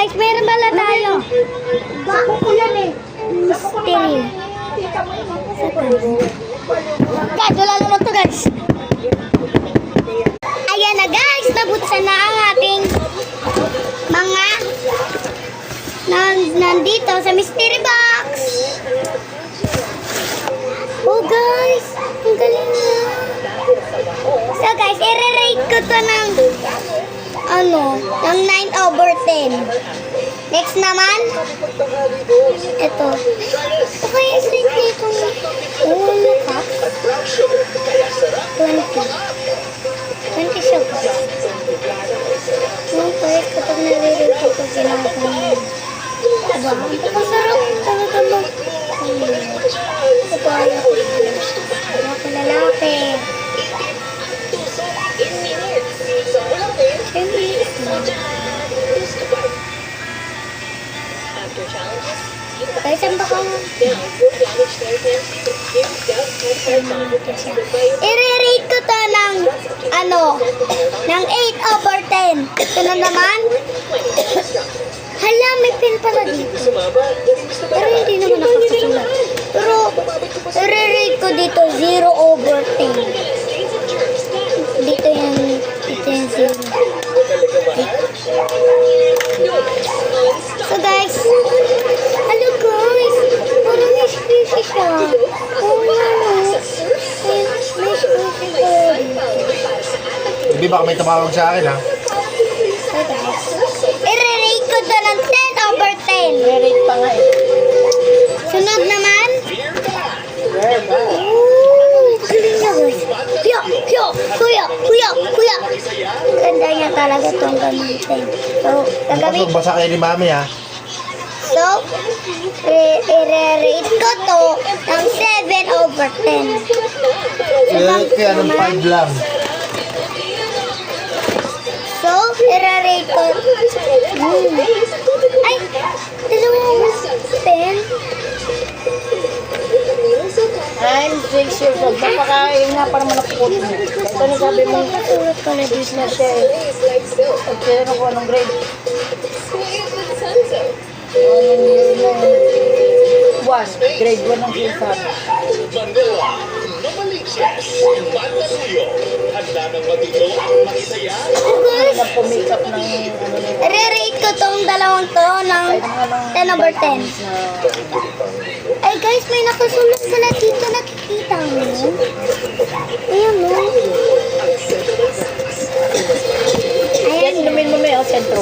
guys, meron pala tayo. Bako ko yan eh. Mystery. Guys, wala naman to guys. Ayan na guys, nabuksan na ang ating mga nandito sa mystery box. Oh guys, ang galing na. So guys, i-rate ko to ng ng 9/10. Next naman, ito. Okay, i-rate nito. Oh, look ha. 20 siya po. Oh, guys, kapag nare-rate ko ito, ginagawa niya. Diba? Ang sarap talaga mo. Lalaki, lalaki. Guys, ang baka i-rate ko to ng ng 8/10. Ito na naman. Hala, may pin pala dito. Pero hindi naman nakasulat. Pero i-rate ko dito 0/10. Dito yung 0. So guys, hello guys, parang may squishy siya. Oh may squishy siya. Hindi baka may tumawag sa akin ha. So guys, i-rate ko to ng 10/10. Rate pa nga eh. Sunod naman. Galing na guys. Kuya. Ganda niya talaga itong gamitin. So, gagamit. Basa kayo ni mami ha. So, i-rate ko to ng 7/10. Kaya ng 5 lang. So, i-rate ko. Ay, dalawang pen. I'm 6 years old. Napakain nga para malapukot mo. Ito na sabi mo, Tulad ko na dito. business siya eh. At kaya ko anong grade? Anong year na yun? 1. Grade 1 ang sinasabi. Oh guys, Ang pumikap ng ano na yun. i-rate ko tong dalawang to ng 10/10. Ay guys, may nakasulat pala dito. Nakikita mo? Ayan mo. Yan, inumin mo may o sentro.